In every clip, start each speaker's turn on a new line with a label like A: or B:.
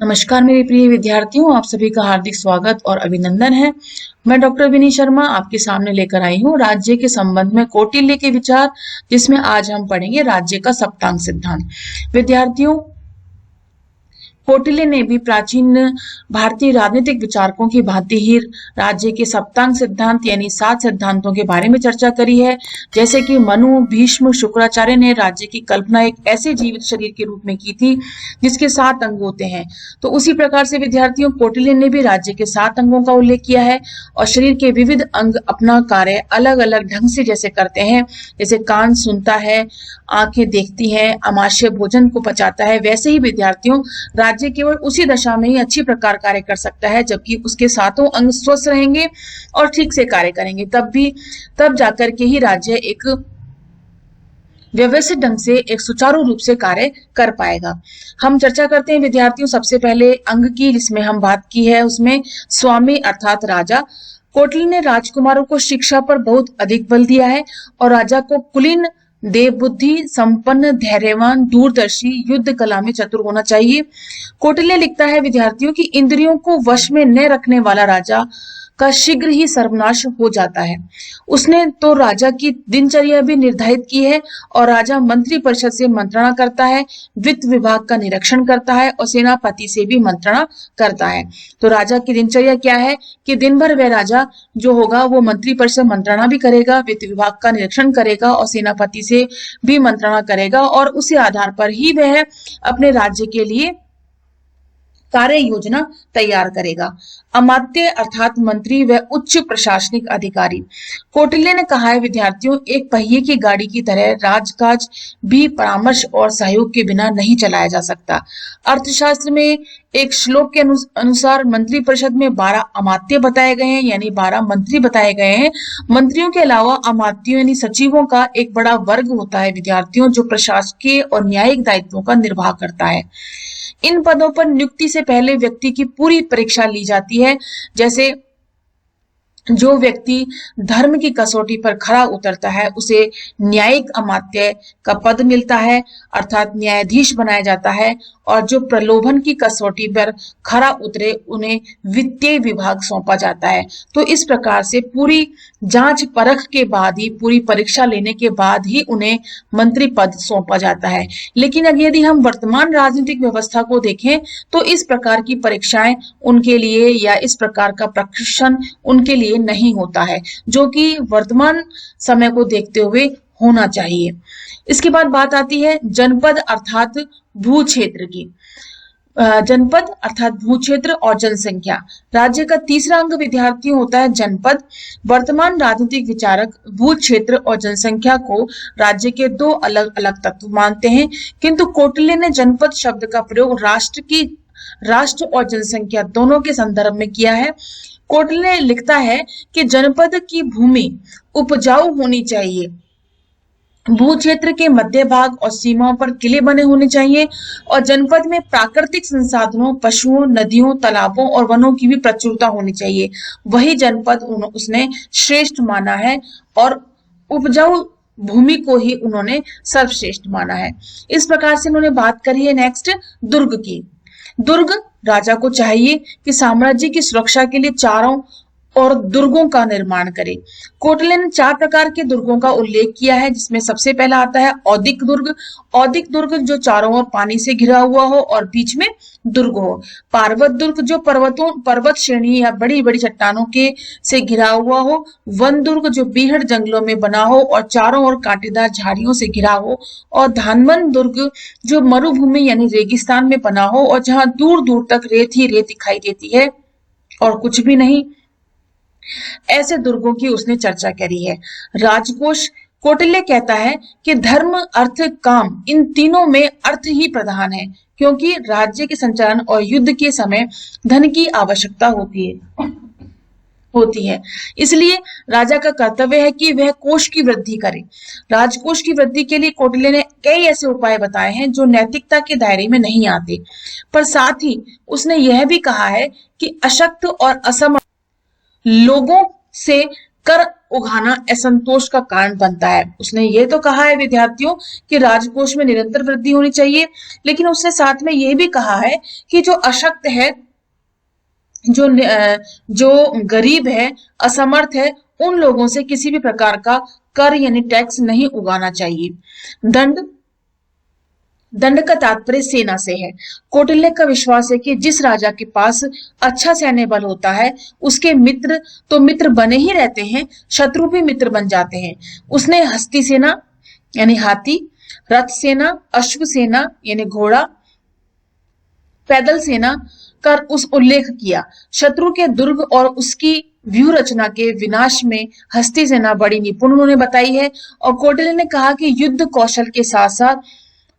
A: नमस्कार मेरे प्रिय विद्यार्थियों, आप सभी का हार्दिक स्वागत और अभिनंदन है। मैं डॉक्टर विनी शर्मा आपके सामने लेकर आई हूँ राज्य के संबंध में कौटिल्य के विचार, जिसमें आज हम पढ़ेंगे राज्य का सप्तांग सिद्धांत। विद्यार्थियों, कौटिल्य ने भी प्राचीन भारतीय राजनीतिक विचारकों की भांति ही राज्य के सप्तांग सिद्धांत यानी 7 सिद्धांतों के बारे में चर्चा करी है। जैसे कि मनु, भीष्म, शुक्राचार्य ने राज्य की कल्पना एक ऐसे जीवित शरीर के रूप में की थी जिसके 7 अंग होते हैं। तो उसी प्रकार से विद्यार्थियों, कौटिल्य ने भी राज्य के 7 अंगों का उल्लेख किया है और शरीर के विविध अंग अपना कार्य अलग अलग ढंग से जैसे करते हैं। जैसे कान सुनता है, आंखें देखती हैं, आमाशय भोजन को पचाता है, वैसे ही विद्यार्थियों राज्य केवल उसी दशा में ही अच्छी प्रकार कार्य कर सकता है जबकि उसके 7 अंग स्वस्थ रहेंगे और ठीक से कार्य करेंगे। तब जाकर के ही राज्य एक व्यवस्थित ढंग से एक सुचारू रूप से कार्य कर पाएगा। हम चर्चा करते हैं विद्यार्थियों सबसे पहले अंग की, जिसमें हम बात की है उसमें स्वामी अर्थात राजा। कौटिल्य ने राजकुमारों को शिक्षा पर बहुत अधिक बल दिया है और राजा को कुलीन, देव बुद्धि संपन्न, धैर्यवान, दूरदर्शी, युद्ध कला में चतुर होना चाहिए। कौटिल्य लिखता है विद्यार्थियों की इंद्रियों को वश में न रखने वाला राजा का शीघ्र ही सर्वनाश हो जाता है। उसने तो राजा की दिनचर्या भी निर्धारित की है और राजा मंत्री परिषद से मंत्रणा करता है, वित्त विभाग का निरीक्षण करता है और सेनापति से भी मंत्रणा करता है। तो राजा की दिनचर्या क्या है कि दिन भर वह राजा जो होगा वो मंत्री परिषद मंत्रणा भी करेगा, वित्त विभाग का निरीक्षण करेगा और सेनापति से भी मंत्रणा करेगा और उसी आधार पर ही वह अपने राज्य के लिए कार्य योजना तैयार करेगा। अमात्य अर्थात मंत्री व उच्च प्रशासनिक अधिकारी। कौटिल्य ने कहा है विद्यार्थियों, एक पहिए की गाड़ी की तरह राजकाज भी परामर्श और सहयोग के बिना नहीं चलाया जा सकता। अर्थशास्त्र में एक श्लोक के अनुसार मंत्री परिषद में 12 अमात्य बताए गए हैं, यानी 12 मंत्री बताए गए हैं। मंत्रियों के अलावा अमात्यों यानी सचिवों का एक बड़ा वर्ग होता है विद्यार्थियों, जो प्रशासकीय और न्यायिक दायित्वों का निर्वाह करता है। इन पदों पर नियुक्ति से पहले व्यक्ति की पूरी परीक्षा ली जाती है। जैसे जो व्यक्ति धर्म की कसौटी पर खरा उतरता है उसे न्यायिक अमात्य का पद मिलता है, अर्थात न्यायाधीश बनाया जाता है, और जो प्रलोभन की कसौटी पर खरा उतरे उन्हें वित्तीय विभाग सौंपा जाता है। तो इस प्रकार से पूरी जांच परख के बाद ही, पूरी परीक्षा लेने के बाद ही उन्हें मंत्री पद सौंपा जाता है। लेकिन अब यदि हम वर्तमान राजनीतिक व्यवस्था को देखें तो इस प्रकार की परीक्षाएं उनके लिए या इस प्रकार का प्रशिक्षण उनके लिए नहीं होता है, जो कि वर्तमान समय को देखते हुए होना चाहिए। इसके बाद बात आती है जनपद अर्थात भू क्षेत्र की। जनपद अर्थात भू क्षेत्र और जनसंख्या। राज्य का तीसरा अंग विद्यार्थियों होता है जनपद। वर्तमान राजनीतिक विचारक भू क्षेत्र और जनसंख्या को राज्य के 2 अलग अलग तत्व मानते हैं, किंतु कौटिल्य ने जनपद शब्द का प्रयोग राष्ट्र और जनसंख्या दोनों के संदर्भ में किया है। कौटिल्य लिखता है कि जनपद की भूमि उपजाऊ होनी चाहिए, भू क्षेत्र के मध्य भाग और सीमाओं पर किले बने होने चाहिए और जनपद में प्राकृतिक संसाधनों, पशुओं, नदियों, तालाबों और वनों की भी प्रचुरता होनी चाहिए। वही जनपद उसने श्रेष्ठ माना है और उपजाऊ भूमि को ही उन्होंने सर्वश्रेष्ठ माना है। इस प्रकार से उन्होंने बात करी है नेक्स्ट दुर्ग की। दुर्ग राजा को चाहिए कि साम्राज्य की सुरक्षा के लिए चारों और दुर्गों का निर्माण करे। कौटिल्य ने 4 प्रकार के दुर्गों का उल्लेख किया है, जिसमें सबसे पहला आता है औदिक दुर्ग। औदिक दुर्ग जो चारों ओर पानी से घिरा हुआ हो और बीच में दुर्ग हो। पार्वत दुर्ग जो पर्वत श्रेणी या बड़ी बड़ी चट्टानों के से घिरा हुआ हो। वन दुर्ग जो बीहड़ जंगलों में बना हो और चारों ओर कांटेदार झाड़ियों से घिरा हो। और धानवन दुर्ग जो मरुभूमि यानी रेगिस्तान में बना हो और जहां दूर दूर तक रेत ही रेत दिखाई देती है और कुछ भी नहीं। ऐसे दुर्गों की उसने चर्चा करी है। राजकोष। कौटिल्य कहता है कि धर्म, अर्थ, काम इन तीनों में अर्थ ही प्रधान है, क्योंकि राज्य के संचालन और युद्ध के समय धन की आवश्यकता होती है। इसलिए राजा का कर्तव्य है कि वह कोष की वृद्धि करे। राजकोष की वृद्धि के लिए कौटिल्य ने कई ऐसे उपाय बताए हैं जो नैतिकता के दायरे में नहीं आते, पर साथ ही उसने यह भी कहा है कि अशक्त और असमर्थ लोगों से कर उगाना असंतोष का कारण बनता है। उसने ये तो कहा है विद्यार्थियों कि राजकोष में निरंतर वृद्धि होनी चाहिए, लेकिन उसने साथ में ये भी कहा है कि जो अशक्त है, जो गरीब है, असमर्थ है, उन लोगों से किसी भी प्रकार का कर यानी टैक्स नहीं उगाना चाहिए। दंड का तात्पर्य सेना से है। कौटिल्य का विश्वास है कि जिस राजा के पास अच्छा सैन्य बल होता है उसके मित्र तो मित्र बने ही रहते हैं, शत्रु भी मित्र बन जाते हैं। उसने हस्ती सेना यानी हाथी, रथ सेना, अश्व सेना यानी घोड़ा, पैदल सेना कर उस उल्लेख किया। शत्रु के दुर्ग और उसकी व्यूह रचना के विनाश में हस्ती सेना बड़ी निपुण उन्होंने बताई है। और कौटिल्य ने कहा कि युद्ध कौशल के साथ साथ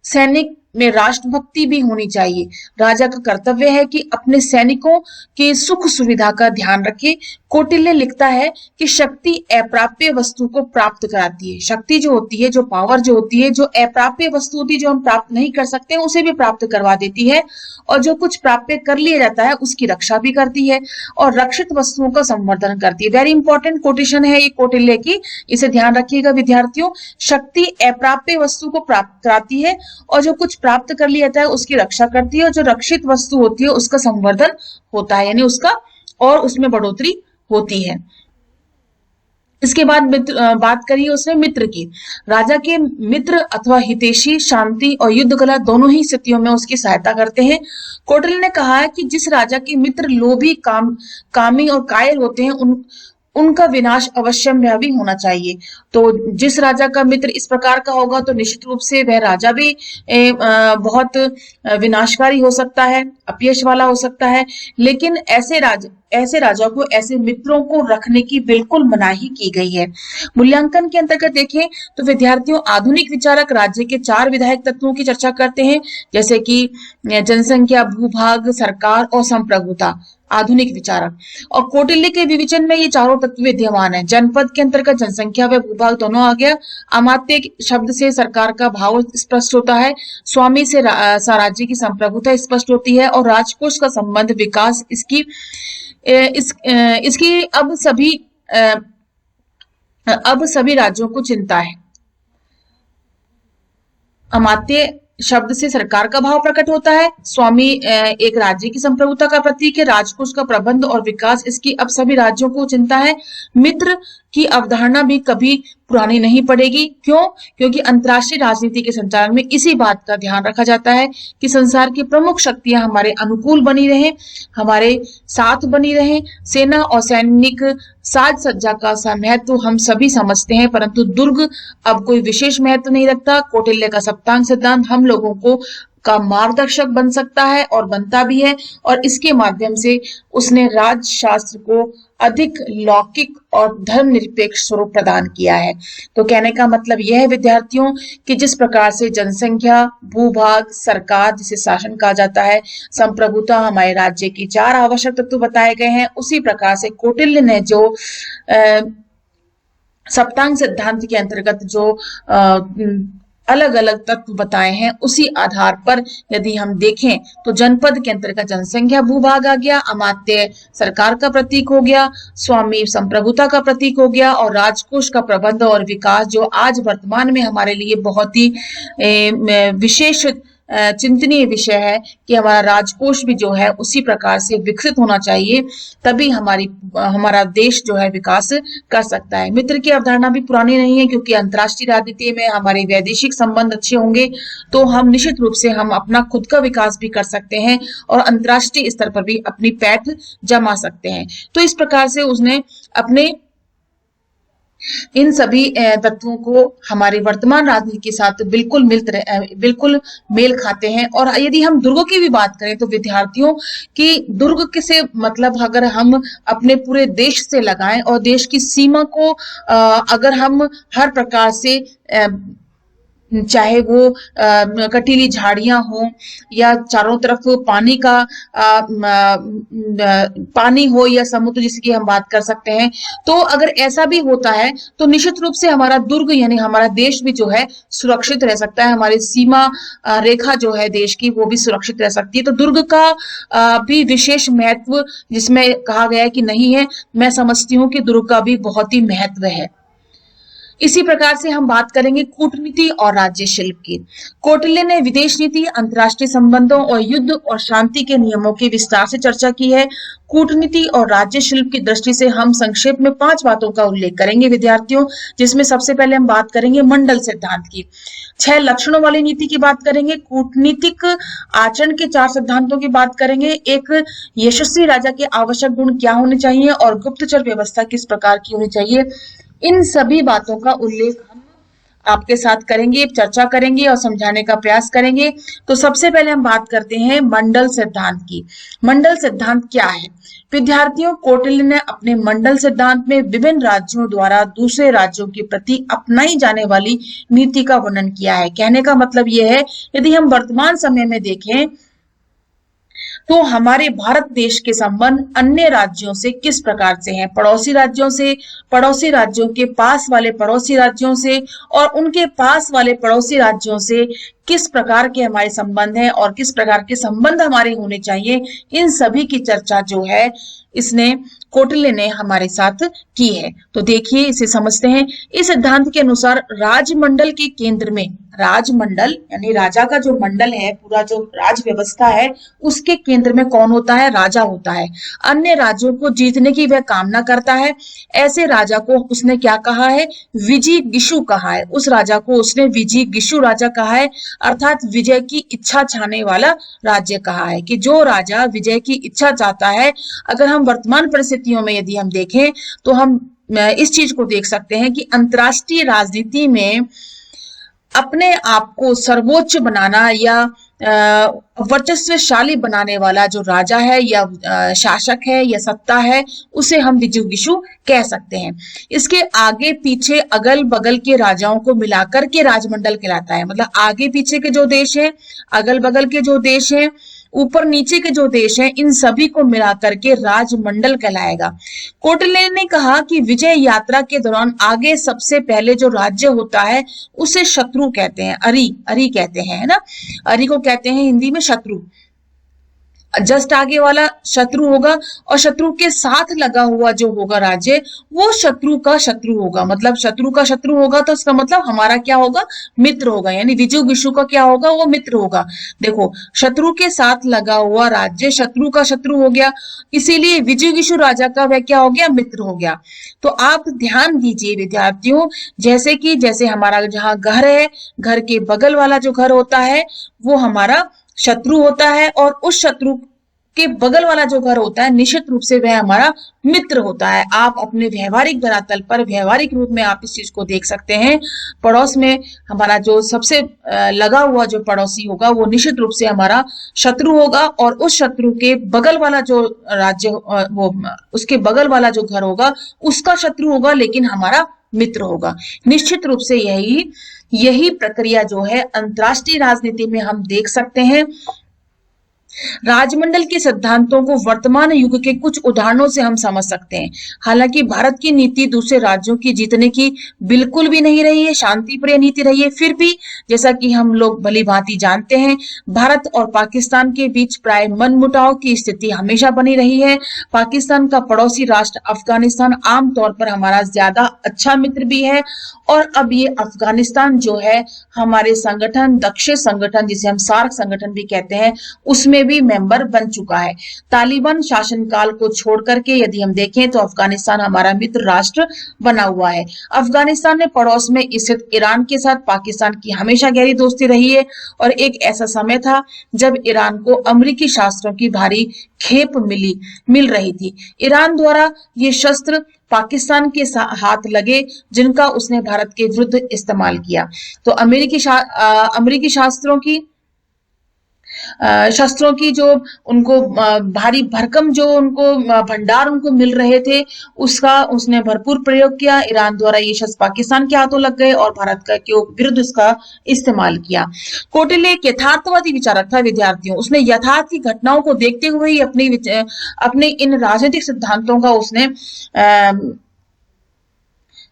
A: सैनिक में राष्ट्रभक्ति भी होनी चाहिए। राजा का कर्तव्य है कि अपने सैनिकों की सुख सुविधा का ध्यान रखे। कौटिल्य लिखता है कि शक्ति अप्राप्य वस्तु को प्राप्त कराती है। शक्ति जो होती है, जो पावर जो होती है, जो अप्राप्य वस्तु होती है, जो हम प्राप्त नहीं कर सकते, उसे भी प्राप्त करवा देती है। और जो कुछ प्राप्य कर लिया जाता है उसकी रक्षा भी करती है और रक्षित वस्तुओं का संवर्धन करती है। वेरी इंपॉर्टेंट कोटेशन है ये कौटिल्य की, इसे ध्यान रखिएगा विद्यार्थियों। शक्ति अप्राप्य वस्तु को प्राप्त कराती है और जो कुछ प्राप्त कर लिया जाता है उसकी रक्षा करती है, और जो रक्षित वस्तु होती है उसका संवर्धन होता है, यानी उसका और उसमें बढ़ोतरी होती है। इसके बाद बात करिए उसने मित्र की। राजा के मित्र अथवा हितैषी शांति और युद्ध कला दोनों ही स्थितियों में उसकी सहायता करते हैं। कौटिल्य ने कहा है कि जिस राजा के मित्र लोभी, कामी और कायर होते हैं उनका विनाश अवश्य भी होना चाहिए। तो जिस राजा का मित्र इस प्रकार का होगा तो निश्चित रूप से वह राजा भी बहुत विनाशकारी हो सकता है, अपयश वाला हो सकता है। लेकिन ऐसे राजा को, ऐसे मित्रों को रखने की बिल्कुल मनाही की गई है। मूल्यांकन के अंतर्गत देखें तो विद्यार्थियों, आधुनिक विचारक राज्य के 4 विधायक तत्वों की चर्चा करते हैं, जैसे कि जनसंख्या, भूभाग, सरकार और संप्रभुता। आधुनिक विचारक और कौटिल्य के विवेचन में ये चारों तत्व विद्यमान है। जनपद के अंतर्गत जनसंख्या व भूभाग दोनों आ गया। अमात्य शब्द से सरकार का भाव स्पष्ट होता है। स्वामी से राज्य की संप्रभुता स्पष्ट होती है और राजकोष का संबंध विकास इसकी अब सभी राज्यों को चिंता है। अमात्य शब्द से सरकार का भाव प्रकट होता है। स्वामी एक राज्य की संप्रभुता का प्रतीक है। राजकोष का प्रबंध और विकास इसकी अब सभी राज्यों को चिंता है। मित्र की अवधारणा भी कभी पुरानी नहीं पड़ेगी। क्यों? क्योंकि अंतरराष्ट्रीय राजनीति के संचालन में इसी बात का ध्यान रखा जाता है कि संसार की प्रमुख शक्तियां हमारे अनुकूल बनी रहें, हमारे साथ बनी रहें। सेना और सैनिक साज सज्जा का महत्व हम सभी समझते हैं, परंतु दुर्ग अब कोई विशेष महत्व नहीं रखता। कौटिल्य का सप्तांग सिद्धांत हम लोगों को का मार्गदर्शक बन सकता है और बनता भी है, और इसके माध्यम से उसने राजशास्त्र को अधिक लौकिक और धर्मनिरपेक्ष स्वरूप प्रदान किया है। तो कहने का मतलब यह है विद्यार्थियों कि जिस प्रकार से जनसंख्या, भूभाग, सरकार जिसे शासन कहा जाता है, संप्रभुता हमारे राज्य की 4 आवश्यक तत्व बताए गए हैं, उसी प्रकार से कौटिल्य ने जो सप्तांग सिद्धांत के अंतर्गत जो अलग अलग तत्व बताए हैं, उसी आधार पर यदि हम देखें तो जनपद के अंतर्गत जनसंख्या, भूभाग आ गया, अमात्य सरकार का प्रतीक हो गया, स्वामी संप्रभुता का प्रतीक हो गया, और राजकोष का प्रबंध और विकास जो आज वर्तमान में हमारे लिए बहुत ही विशेष चिंतनीय विषय है कि हमारा राजकोष भी जो है उसी प्रकार से विकसित होना चाहिए, तभी हमारा देश जो है विकास कर सकता है। मित्र की अवधारणा भी पुरानी नहीं है, क्योंकि अंतर्राष्ट्रीय राजनीति में हमारे वैदेशिक संबंध अच्छे होंगे तो हम निश्चित रूप से हम अपना खुद का विकास भी कर सकते हैं और अंतर्राष्ट्रीय स्तर पर भी अपनी पैठ जमा सकते हैं। तो इस प्रकार से उसने अपने इन सभी तत्वों को हमारी वर्तमान राजनीति के साथ बिल्कुल मेल खाते हैं। और यदि हम दुर्गों की भी बात करें तो विद्यार्थियों की दुर्ग से मतलब अगर हम अपने पूरे देश से लगाएं और देश की सीमा को अगर हम हर प्रकार से चाहे वो कटीली झाड़ियां हो या चारों तरफ पानी का पानी हो या समुद्र जिसकी हम बात कर सकते हैं। तो अगर ऐसा भी होता है तो निश्चित रूप से हमारा दुर्ग यानी हमारा देश भी जो है सुरक्षित रह सकता है, हमारी सीमा रेखा जो है देश की वो भी सुरक्षित रह सकती है। तो दुर्ग का भी विशेष महत्व जिसमें कहा गया है कि नहीं है, मैं समझती हूँ कि दुर्ग का भी बहुत ही महत्व है। इसी प्रकार से हम बात करेंगे कूटनीति और राज्य शिल्प की। कौटिल्य ने विदेश नीति, अंतर्राष्ट्रीय संबंधों और युद्ध और शांति के नियमों की विस्तार से चर्चा की है। कूटनीति और राज्य शिल्प की दृष्टि से हम संक्षेप में 5 बातों का उल्लेख करेंगे विद्यार्थियों, जिसमें सबसे पहले हम बात करेंगे मंडल सिद्धांत की। 6 लक्षणों वाली नीति की बात करेंगे, कूटनीतिक आचरण के 4 सिद्धांतों की बात करेंगे, एक यशस्वी राजा के आवश्यक गुण क्या होने चाहिए और गुप्तचर व्यवस्था किस प्रकार की होनी चाहिए। इन सभी बातों का उल्लेख हम आपके साथ करेंगे, चर्चा करेंगे और समझाने का प्रयास करेंगे। तो सबसे पहले हम बात करते हैं मंडल सिद्धांत की। मंडल सिद्धांत क्या है विद्यार्थियों? कौटिल्य ने अपने मंडल सिद्धांत में विभिन्न राज्यों द्वारा दूसरे राज्यों के प्रति अपनाई जाने वाली नीति का वर्णन किया है। कहने का मतलब यह है, यदि हम वर्तमान समय में देखें तो हमारे भारत देश के संबंध अन्य राज्यों से किस प्रकार से हैं, पड़ोसी राज्यों से, पड़ोसी राज्यों के पास वाले पड़ोसी राज्यों से और उनके पास वाले पड़ोसी राज्यों से किस प्रकार के हमारे संबंध हैं और किस प्रकार के संबंध हमारे होने चाहिए। इन सभी की चर्चा जो है इसने कौटिल्य ने हमारे साथ की है। तो देखिए इसे समझते हैं। इस सिद्धांत के अनुसार राजमंडल के केंद्र में, राजमंडल यानी राजा का जो मंडल है, पूरा जो राज व्यवस्था है, उसके केंद्र में कौन होता है? राजा होता है। अन्य राज्यों को जीतने की वह कामना करता है। ऐसे राजा को उसने क्या कहा है? विजिगीषु कहा है। उस राजा को उसने विजिगीषु राजा कहा है, अर्थात विजय की इच्छा चाहने वाला राज्य कहा है। कि जो राजा विजय की इच्छा चाहता है, अगर हम वर्तमान परिस्थितियों में यदि हम देखें तो हम इस चीज को देख सकते हैं कि अंतर्राष्ट्रीय राजनीति में अपने आप को सर्वोच्च बनाना या वर्चस्वशाली बनाने वाला जो राजा है या शासक है या सत्ता है, उसे हम विजिगीषु कह सकते हैं। इसके आगे पीछे अगल बगल के राजाओं को मिलाकर के राजमंडल कहलाता है। मतलब आगे पीछे के जो देश हैं, अगल बगल के जो देश हैं, ऊपर नीचे के जो देश हैं, इन सभी को मिलाकर के राजमंडल कहलाएगा। कौटिल्य ने कहा कि विजय यात्रा के दौरान आगे सबसे पहले जो राज्य होता है उसे शत्रु कहते हैं, अरी कहते हैं, है ना। अरी को कहते हैं हिंदी में शत्रु। जस्ट आगे वाला शत्रु होगा और शत्रु के साथ लगा हुआ जो होगा राज्य, वो शत्रु का शत्रु होगा। मतलब शत्रु का शत्रु होगा तो इसका मतलब हमारा क्या होगा? मित्र होगा। यानी विजिगीषु का क्या होगा? वो मित्र होगा। देखो, शत्रु के साथ लगा हुआ राज्य शत्रु का शत्रु हो गया, इसीलिए विजिगीषु राजा का वह क्या हो गया? मित्र हो गया। तो आप ध्यान दीजिए विद्यार्थियों, जैसे हमारा जहाँ घर है, घर के बगल वाला जो घर होता है वो हमारा शत्रु होता है, और उस शत्रु के बगल वाला जो घर होता है निश्चित रूप से वह हमारा मित्र होता है। आप अपने व्यवहारिक धरातल पर व्यवहारिक रूप में आप इस चीज को देख सकते हैं। पड़ोस में हमारा जो सबसे लगा हुआ जो पड़ोसी होगा वो निश्चित रूप से हमारा शत्रु होगा, और उस शत्रु के बगल वाला जो राज्य वो उसके बगल वाला जो घर होगा उसका शत्रु होगा, लेकिन हमारा मित्र होगा। निश्चित रूप से यही प्रक्रिया जो है अंतरराष्ट्रीय राजनीति में हम देख सकते हैं। राजमंडल के सिद्धांतों को वर्तमान युग के कुछ उदाहरणों से हम समझ सकते हैं। हालांकि भारत की नीति दूसरे राज्यों की जीतने की बिल्कुल भी नहीं रही है, शांति प्रिय नीति रही है। फिर भी जैसा कि हम लोग भली भांति जानते हैं, भारत और पाकिस्तान के बीच प्राय मनमुटाव की स्थिति हमेशा बनी रही है। पाकिस्तान का पड़ोसी राष्ट्र अफगानिस्तान आमतौर पर हमारा ज्यादा अच्छा मित्र भी है, और अब ये अफगानिस्तान जो है हमारे संगठन, दक्षिण संगठन जिसे हम सार्क संगठन भी कहते हैं, उसमें भी मेंबर बन चुका है। तालिबान शासनकाल को छोड़ करके यदि हम देखें तो अफगानिस्तान हमारा मित्र राष्ट्र बना हुआ है। अफगानिस्तान में पड़ोस में स्थित ईरान के साथ पाकिस्तान की हमेशा गहरी दोस्ती रही है, और एक ऐसा समय था जब ईरान को अमेरिकी शस्त्रों की भारी खेप मिल रही थी। ईरान द्वारा ये शस्त्र पाकिस्तान के हाथ लगे, जिनका उसने भारत के विरुद्ध इस्तेमाल किया। तो अमेरिकी शास्त्रों की शस्त्रों की जो उनको भारी भरकम जो उनको भंडार उनको मिल रहे थे, उसका उसने भरपूर प्रयोग किया। ईरान द्वारा ये शस्त्र पाकिस्तान के हाथों लग गए और भारत का के विरुद्ध इसका इस्तेमाल किया। कौटिल्य एक यथार्थवादी विचारक था विद्यार्थियों। उसने यथार्थ की घटनाओं को देखते हुए ही अपने इन राजनीतिक सिद्धांतों का उसने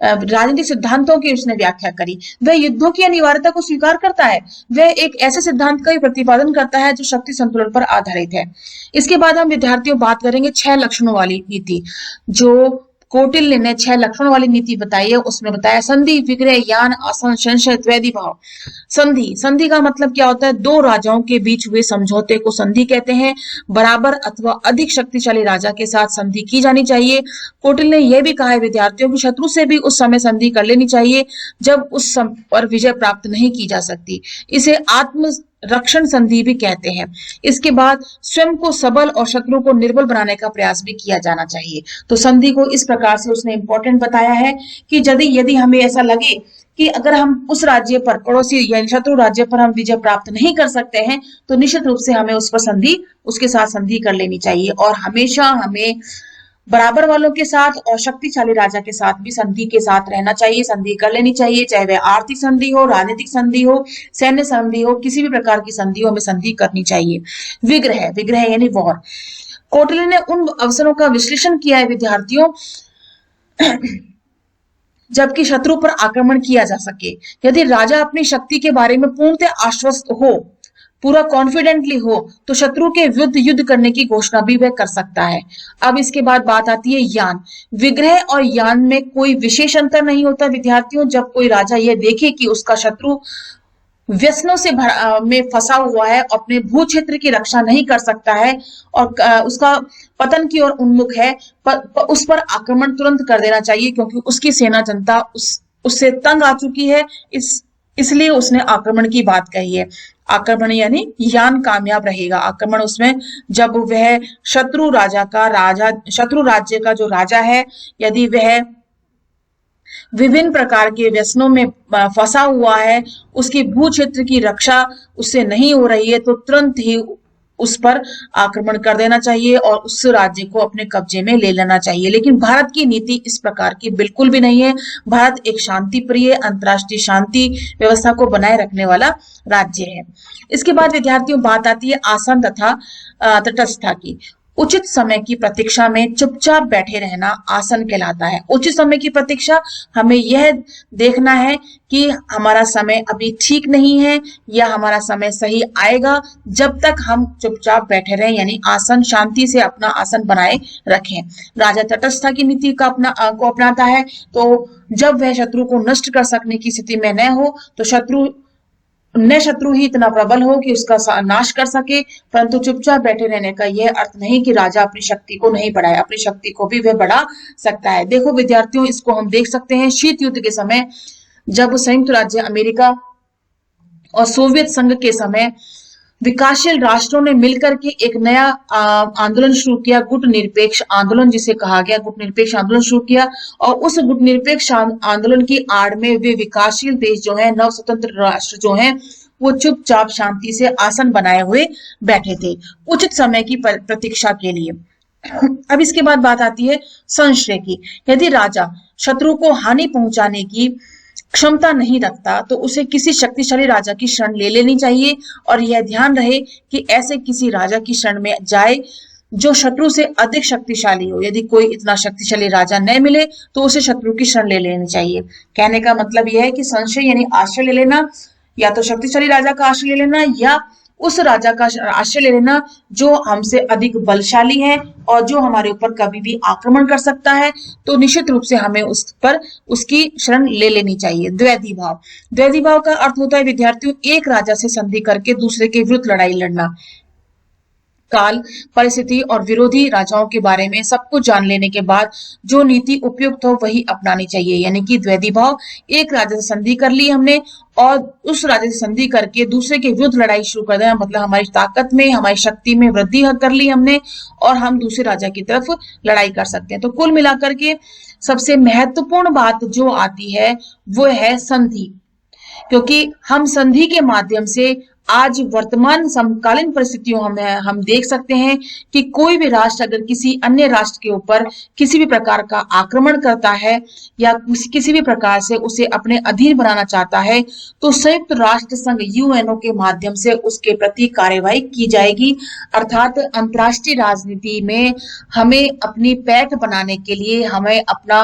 A: राजनीतिक सिद्धांतों की उसने व्याख्या करी। वह युद्धों की अनिवार्यता को स्वीकार करता है। वह एक ऐसे सिद्धांत का भी प्रतिपादन करता है जो शक्ति संतुलन पर आधारित है। इसके बाद हम विद्यार्थियों बात करेंगे 6 लक्षणों वाली नीति। जो कौटिल्य ने 6 लक्षणों वाली नीति बताई है, उसमें बताया संधि, विग्रह, यान, आसन, संशय, द्वैधी भाव। संधि, संधि का मतलब क्या होता है? दो राजाओं के बीच हुए समझौते को संधि कहते हैं। बराबर अथवा अधिक शक्तिशाली राजा के साथ संधि की जानी चाहिए। कौटिल्य ने यह भी कहा है विद्यार्थियों की शत्रु से भी उस समय संधि कर लेनी चाहिए जब उस पर विजय प्राप्त नहीं की जा सकती। इसे आत्म रक्षण संधि भी कहते हैं। इसके बाद स्वयं को सबल और शत्रु को निर्बल बनाने का प्रयास भी किया जाना चाहिए। तो संधि को इस प्रकार से उसने इंपॉर्टेंट बताया है कि यदि हमें ऐसा लगे कि अगर हम उस राज्य पर, पड़ोसी यानी शत्रु राज्य पर हम विजय प्राप्त नहीं कर सकते हैं, तो निश्चित रूप से हमें उस पर संधि, उसके साथ संधि कर लेनी चाहिए। और हमेशा हमें बराबर वालों के साथ और शक्तिशाली राजा के साथ भी संधि के साथ रहना चाहिए, संधि कर लेनी चाहिए। चाहे वह आर्थिक संधि हो, राजनीतिक संधि हो, सैन्य संधि हो, किसी भी प्रकार की संधि हो, हमें संधि करनी चाहिए। विग्रह, विग्रह यानी वॉर। कौटिल्य ने उन अवसरों का विश्लेषण किया है विद्यार्थियों जबकि शत्रु पर आक्रमण किया जा सके। यदि राजा अपनी शक्ति के बारे में पूर्णतः आश्वस्त हो, पूरा कॉन्फिडेंटली हो, तो शत्रु के विरुद्ध युद्ध करने की घोषणा भी वह कर सकता है। अब इसके बाद बात आती है यान। विग्रह और यान में कोई विशेष अंतर नहीं होता विद्यार्थियों। जब कोई राजा यह देखे कि उसका शत्रु व्यसनों से में फंसा हुआ है, अपने भू क्षेत्र की रक्षा नहीं कर सकता है और उसका पतन की ओर उन्मुख है, उस पर आक्रमण तुरंत कर देना चाहिए, क्योंकि उसकी सेना जनता उससे तंग आ चुकी है। इसलिए उसने आक्रमण की बात कही है। आक्रमण यानी यान कामयाब रहेगा। आक्रमण उसमें जब वह शत्रु राज्य का जो राजा है, यदि वह विभिन्न प्रकार के व्यसनों में फंसा हुआ है, उसकी भू क्षेत्र की रक्षा उससे नहीं हो रही है, तो तुरंत ही उस पर आक्रमण कर देना चाहिए और उस राज्य को अपने कब्जे में ले लेना चाहिए। लेकिन भारत की नीति इस प्रकार की बिल्कुल भी नहीं है। भारत एक शांति प्रिय, अंतर्राष्ट्रीय शांति व्यवस्था को बनाए रखने वाला राज्य है। इसके बाद विद्यार्थियों बात आती है आसन तथा तटस्थता की। उचित समय की प्रतीक्षा में चुपचाप बैठे रहना आसन कहलाता है। उचित समय की प्रतीक्षा, हमें यह देखना है कि हमारा समय अभी ठीक नहीं है या हमारा समय सही आएगा, जब तक हम चुपचाप बैठे रहें, यानी आसन, शांति से अपना आसन बनाए रखें। राजा तटस्थता की नीति को अपनाता है। तो जब वह शत्रु को नष्ट कर सकने की स्थिति में न हो, तो शत्रु ही इतना प्रबल हो कि उसका नाश कर सके, परंतु चुपचाप बैठे रहने का यह अर्थ नहीं कि राजा अपनी शक्ति को नहीं बढ़ाए, अपनी शक्ति को भी वह बढ़ा सकता है। देखो विद्यार्थियों, इसको हम देख सकते हैं शीत युद्ध के समय, जब संयुक्त राज्य अमेरिका और सोवियत संघ के समय विकासशील राष्ट्रों ने मिलकर के एक नया आंदोलन शुरू किया, गुट निरपेक्ष आंदोलन जिसे कहा गया, गुट निरपेक्ष आंदोलन शुरू किया। और उस गुट निरपेक्ष आंदोलन की आड़ में वे विकासशील देश जो है, नव स्वतंत्र राष्ट्र जो है, वो चुपचाप शांति से आसन बनाए हुए बैठे थे उचित समय की प्रतीक्षा के लिए। अब इसके बाद बात आती है संशय की। यदि राजा शत्रु को हानि पहुंचाने की क्षमता नहीं रखता, तो उसे किसी शक्तिशाली राजा की शरण ले लेनी चाहिए। और यह ध्यान रहे कि ऐसे किसी राजा की शरण में जाए जो शत्रु से अधिक शक्तिशाली हो। यदि कोई इतना शक्तिशाली राजा न मिले, तो उसे शत्रु की शरण ले लेनी चाहिए। कहने का मतलब यह है कि संशय यानी आश्रय ले लेना, या तो शक्तिशाली राजा का आश्रय ले लेना या उस राजा का आश्रय ले लेना जो हमसे अधिक बलशाली है और जो हमारे ऊपर कभी भी आक्रमण कर सकता है। तो निश्चित रूप से हमें उस पर उसकी शरण ले लेनी चाहिए। द्वैधी भाव। द्वैधी भाव का अर्थ होता है विद्यार्थियों, एक राजा से संधि करके दूसरे के विरुद्ध लड़ाई लड़ना। काल, परिस्थिति और विरोधी राजाओं के बारे में सब कुछ जान लेने के बाद जो नीति उपयुक्त हो वही अपनानी चाहिए, यानी कि द्वैधी भाव। एक राजा से संधि कर ली हमने और उस राजा से संधि करके दूसरे के विरुद्ध लड़ाई शुरू कर देना, मतलब हमारी ताकत में, हमारी शक्ति में वृद्धि कर ली हमने और हम दूसरे राजा की तरफ लड़ाई कर सकते हैं। तो कुल मिलाकर के सबसे महत्वपूर्ण बात जो आती है वो है संधि, क्योंकि हम संधि के माध्यम से आज वर्तमान समकालीन परिस्थितियों में हम देख सकते हैं कि कोई भी राष्ट्र अगर किसी अन्य राष्ट्र के ऊपर किसी भी प्रकार का आक्रमण करता है या किसी भी प्रकार से उसे अपने अधीन बनाना चाहता है, तो संयुक्त राष्ट्र संघ यूएनओ के माध्यम से उसके प्रति कार्यवाही की जाएगी। अर्थात अंतर्राष्ट्रीय राजनीति में हमें अपनी पैठ बनाने के लिए, हमें अपना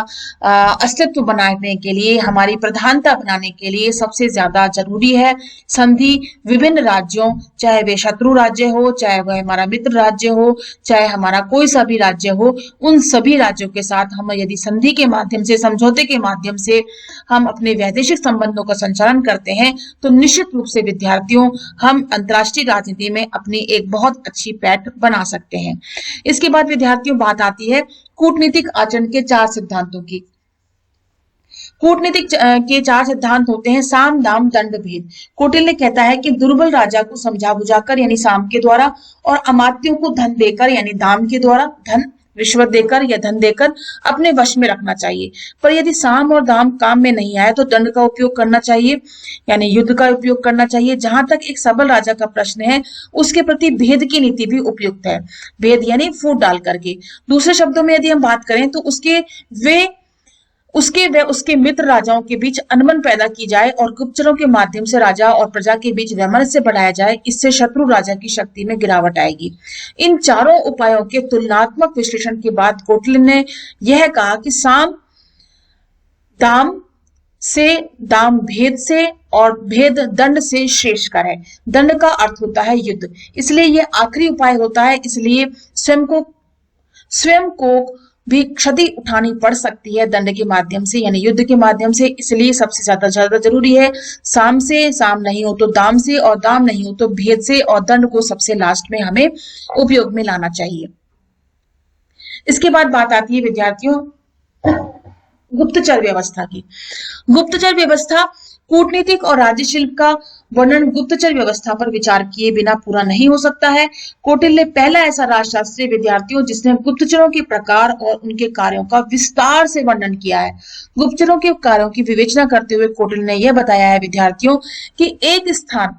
A: अस्तित्व बनाने के लिए, हमारी प्रधानता बनाने के लिए सबसे ज्यादा जरूरी है संधि विभिन्न राज्यों, चाहे वे शत्रु राज्य हो, चाहे वह हमारा मित्र राज्य हो, चाहे हमारा कोई सा भी राज्य हो, उन सभी राज्यों के साथ हम यदि संधि के माध्यम से, समझौते के माध्यम से हम अपने वैदेशिक संबंधों का संचालन करते हैं, तो निश्चित रूप से विद्यार्थियों हम अंतर्राष्ट्रीय राजनीति में अपनी एक बहुत अच्छी पैठ बना सकते हैं। इसके बाद विद्यार्थियों बात आती है कूटनीतिक आचरण के 4 सिद्धांतों की। कूटनीतिक के 4 सिद्धांत होते हैं साम, दाम, दंड, भेद। कौटिल्य कहता है कि दुर्बल राजा को समझा बुझाकर यानी साम के द्वारा और अमात्यों को धन देकर यानी दाम के द्वारा, धन रिश्वत देकर या धन देकर अपने वश में रखना चाहिए। पर यदि साम और दाम काम में नहीं आए तो दंड का उपयोग करना चाहिए यानी युद्ध का उपयोग करना चाहिए। जहां तक एक सबल राजा का प्रश्न है, उसके प्रति भेद की नीति भी उपयुक्त है। भेद यानी फूट डाल करके। दूसरे शब्दों में यदि हम बात करें तो उसके मित्र राजाओं के बीच अनबन पैदा की जाए और गुप्तचरों के माध्यम से राजा और प्रजा के बीच वैमनस्य बढ़ाया जाए। इससे शत्रु राजा की शक्ति में गिरावट आएगी। इन चारों उपायों के तुलनात्मक विश्लेषण के बाद कौटिल्य ने यह कहा कि साम दाम से, दाम भेद से और भेद दंड से श्रेष्ठकर है। दंड का अर्थ होता है युद्ध, इसलिए यह आखिरी उपाय होता है। इसलिए स्वयं को भी क्षति उठानी पड़ सकती है दंड के माध्यम से यानी युद्ध के माध्यम से। इसलिए सबसे ज्यादा जरूरी है साम से, साम नहीं हो तो दाम से, और दाम नहीं हो तो भेद से, और दंड को सबसे लास्ट में हमें उपयोग में लाना चाहिए। इसके बाद बात आती है विद्यार्थियों गुप्तचर व्यवस्था की। गुप्तचर व्यवस्था कूटनीतिक और राज्यशिल्प का वर्णन गुप्तचर व्यवस्था पर विचार किए बिना पूरा नहीं हो सकता है। कौटिल्य पहला ऐसा राजशास्त्री विद्यार्थियों जिसने गुप्तचरों के प्रकार और उनके कार्यों का विस्तार से वर्णन किया है। गुप्तचरों के कार्यों की विवेचना करते हुए कौटिल्य ने यह बताया है विद्यार्थियों कि एक स्थान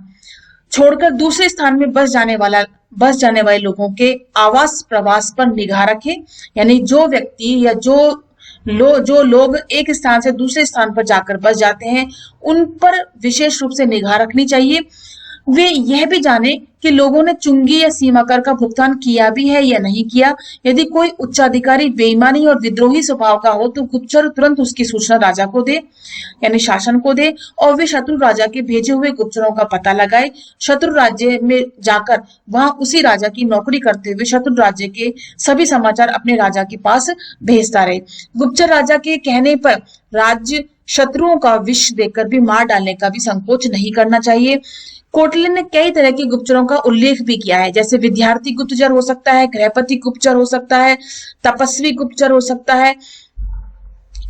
A: छोड़कर दूसरे स्थान में बस जाने वाले लोगों के आवास प्रवास पर निगाह रखे। यानी जो व्यक्ति या जो लोग एक स्थान से दूसरे स्थान पर जाकर बस जाते हैं, उन पर विशेष रूप से निगाह रखनी चाहिए। वे यह भी जाने कि लोगों ने चुंगी या सीमा कर का भुगतान किया भी है या नहीं किया। यदि कोई उच्चाधिकारी बेईमानी और विद्रोही स्वभाव का हो तो गुप्तचर तुरंत उसकी सूचना राजा को दे यानी शासन को दे, और वे शत्रु राजा के भेजे हुए गुप्तचरों का पता लगाए। शत्रु राज्य में जाकर वहां उसी राजा की नौकरी करते हुए शत्रु राज्य के सभी समाचार अपने राजा के पास भेजता रहे। गुप्तचर राजा के कहने पर राज्य शत्रुओं का विष देकर भी मार डालने का भी संकोच नहीं करना चाहिए। कौटिल्य ने कई तरह के गुप्तचरों का उल्लेख भी किया है, जैसे विद्यार्थी गुप्तचर हो सकता है, गृहपति गुप्तचर हो सकता है, तपस्वी गुप्तचर हो सकता है।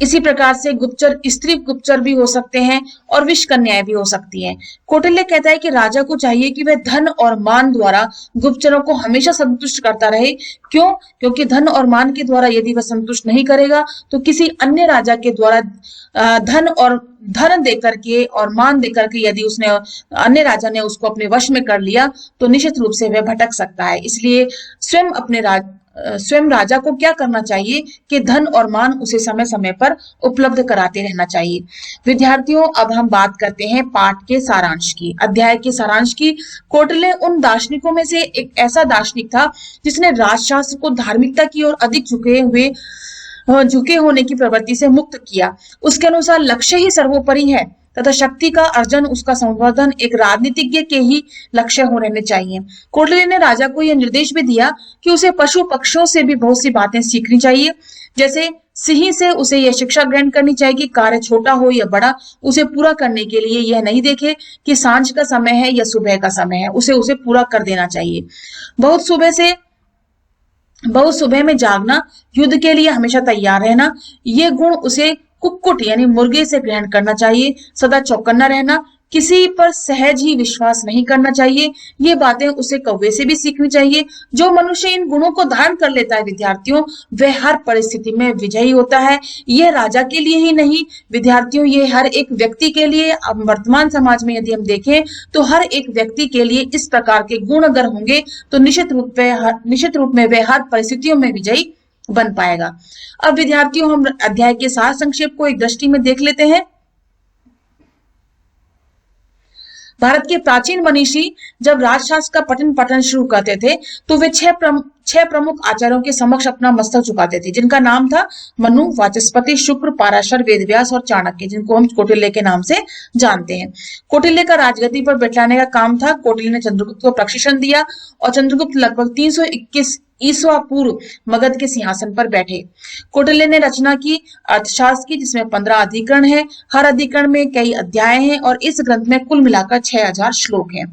A: इसी प्रकार से गुप्तचर स्त्री गुप्तचर भी हो सकते हैं और विष कन्याएं भी हो सकती हैं। कौटिल्य कहता है कि राजा को चाहिए कि वह धन और मान द्वारा गुप्तचरों को हमेशा संतुष्ट करता रहे। क्यों? क्योंकि धन और मान के द्वारा यदि वह संतुष्ट नहीं करेगा तो किसी अन्य राजा के द्वारा धन देकर के और मान देकर के यदि उसने अन्य राजा ने उसको अपने वश में कर लिया तो निश्चित रूप से वह भटक सकता है। इसलिए स्वयं राजा को क्या करना चाहिए कि धन और मान उसे समय समय पर उपलब्ध कराते रहना चाहिए। विद्यार्थियों अब हम बात करते हैं पाठ के सारांश की, अध्याय के सारांश की। कौटिल्य उन दार्शनिकों में से एक ऐसा दार्शनिक था जिसने राजशास्त्र को धार्मिकता की ओर अधिक झुके होने की प्रवृत्ति से मुक्त किया। उसके अनुसार लक्ष्य ही सर्वोपरि है तथा शक्ति का अर्जन, उसका संवर्धन एक राजनीतिज्ञ के ही लक्ष्य होने चाहिए। कौटिल्य ने राजा को यह निर्देश भी दिया कि उसे पशु पक्षियों से भी बहुत सी बातें सीखनी चाहिए। जैसे सिंह से उसे यह शिक्षा ग्रहण करनी चाहिए कि कार्य छोटा हो या बड़ा, उसे पूरा करने के लिए यह नहीं देखे कि सांझ का समय है या सुबह का समय है, उसे पूरा कर देना चाहिए। बहुत सुबह में जागना, युद्ध के लिए हमेशा तैयार रहना, ये गुण उसे कुक्कुट यानी मुर्गे से ग्रहण करना चाहिए। सदा चौकन्ना रहना, किसी पर सहज ही विश्वास नहीं करना चाहिए। ये बातें उसे कौवे से भी सीखनी चाहिए। जो मनुष्य इन गुणों को धारण कर लेता है विद्यार्थियों, वह हर परिस्थिति में विजयी होता है। यह राजा के लिए ही नहीं विद्यार्थियों, ये हर एक व्यक्ति के लिए, अब वर्तमान समाज में यदि हम देखें तो हर एक व्यक्ति के लिए इस प्रकार के गुण अगर होंगे तो निश्चित रूप में वह हर परिस्थितियों में विजयी बन पाएगा। अब विद्यार्थियों, हम अध्याय के सार संक्षेप को एक दृष्टि में देख लेते हैं। भारत के प्राचीन मनीषी जब राजशास्त्र का पठन शुरू करते थे तो वे छह प्रमुख आचार्यों के समक्ष अपना मस्तक झुकाते थे, जिनका नाम था मनु, वाचस्पति, शुक्र, पाराशर, वेदव्यास और चाणक्य, जिनको हम कौटिल्य के नाम से जानते हैं। कौटिल्य का राजगद्दी पर बैठाने का काम था। कौटिल्य ने चंद्रगुप्त को प्रशिक्षण दिया और चंद्रगुप्त लगभग 321 ईस्वा पूर्व मगध के सिंहासन पर बैठे। कौटिल्य ने रचना की अर्थशास्त्र की, जिसमें 15 अधिकरण है। हर अधिकरण में कई अध्याय हैं और इस ग्रंथ में कुल मिलाकर 6000 श्लोक हैं।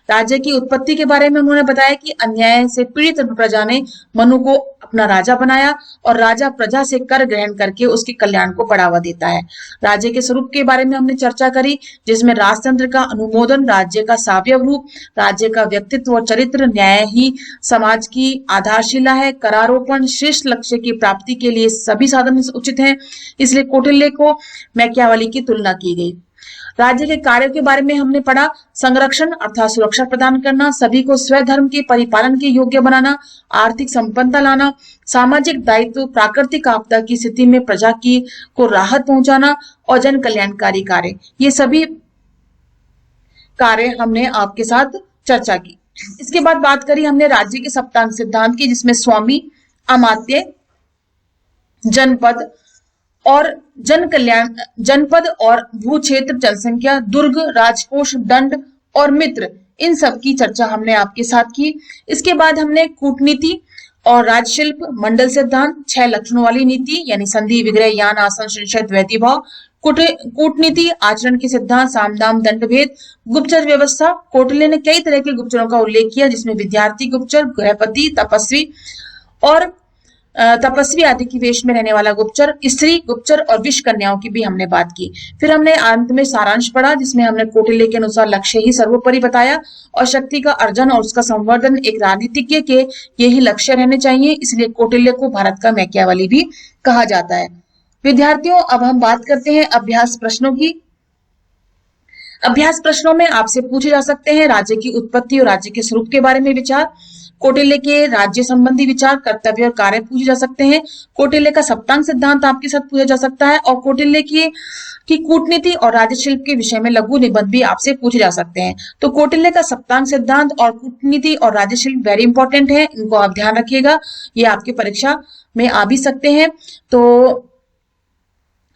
A: राज्य की उत्पत्ति के बारे में उन्होंने बताया कि अन्याय से पीड़ित प्रजा ने मनु को अपना राजा बनाया और राजा प्रजा से कर ग्रहण करके उसके कल्याण को बढ़ावा देता है। राज्य के स्वरूप के बारे में हमने चर्चा करी, जिसमें राजतंत्र का अनुमोदन, राज्य का सावयव रूप, राज्य का व्यक्तित्व और चरित्र, न्याय ही समाज की आधारशिला है, करारोपण, श्रेष्ठ लक्ष्य की प्राप्ति के लिए सभी साधन उचित हैं। इसलिए कौटिल्य को मैकियावेली की तुलना की गई। राज्य के कार्यों के बारे में हमने पढ़ा, संरक्षण अर्थात सुरक्षा प्रदान करना, सभी को स्वधर्म के परिपालन के योग्य बनाना, आर्थिक संपन्नता लाना, सामाजिक दायित्व, प्राकृतिक आपदा की स्थिति में प्रजा की को राहत पहुंचाना और जन कल्याणकारी कार्य, ये सभी कार्य हमने आपके साथ चर्चा की। इसके बाद बात करी हमने राज्य के सप्तांग सिद्धांत की, जिसमें स्वामी, अमात्य, जनपद और जनपद और भू क्षेत्र, जनसंख्या, दुर्ग, राजकोष, दंड और मित्र, इन सब की चर्चा हमने आपके साथ की। इसके बाद हमने कूटनीति और राजशिल्प, मंडल सिद्धांत, 6 लक्षणों वाली नीति यानी संधि, विग्रह, यान, आसन, संशय, द्वैतीभाव, कूटनीति, आचरण के सिद्धांत, साम दाम दंड भेद, गुप्तचर व्यवस्था। कौटिल्य ने कई तरह के गुप्तचरों का उल्लेख किया, जिसमें विद्यार्थी गुप्तचर, गृहपति, तपस्वी आदि की वेश में रहने वाला गुप्तचर, स्त्री गुप्तचर और विष कन्याओं की भी हमने बात की। फिर हमने अंत में सारांश पढ़ा, जिसमें हमने कौटिल्य के अनुसार लक्ष्य ही सर्वोपरि बताया और शक्ति का अर्जन और उसका संवर्धन एक राजनीतिज्ञ के यही लक्ष्य रहने चाहिए। इसलिए कौटिल्य को भारत का मैकियावेली भी कहा जाता है। विद्यार्थियों, अब हम बात करते हैं अभ्यास प्रश्नों की। अभ्यास प्रश्नों में आपसे पूछे जा सकते हैं राज्य की उत्पत्ति और राज्य के स्वरूप के बारे में विचार, कौटिल्य के राज्य संबंधी विचार, कर्तव्य और कार्य पूछे जा सकते हैं, कौटिल्य का सप्तांग सिद्धांत आपके साथ पूछा जा सकता है और कौटिल्य की कूटनीति और राज्यशिल्प के विषय में लघु निबंध भी आपसे पूछे जा सकते हैं। तो कौटिल्य का सप्तांग सिद्धांत और कूटनीति और राज्यशिल्प वेरी इंपॉर्टेंट है, इनको आप ध्यान रखिएगा, ये आपकी परीक्षा में आ भी सकते हैं। तो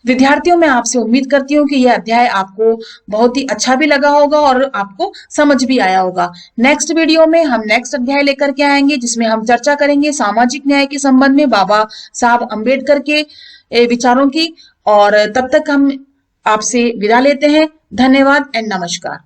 A: विद्यार्थियों, मैं आपसे उम्मीद करती हूँ कि यह अध्याय आपको बहुत ही अच्छा भी लगा होगा और आपको समझ भी आया होगा। नेक्स्ट वीडियो में हम नेक्स्ट अध्याय लेकर के आएंगे, जिसमें हम चर्चा करेंगे सामाजिक न्याय के संबंध में बाबा साहब अम्बेडकर के विचारों की। और तब तक हम आपसे विदा लेते हैं। धन्यवाद एंड नमस्कार।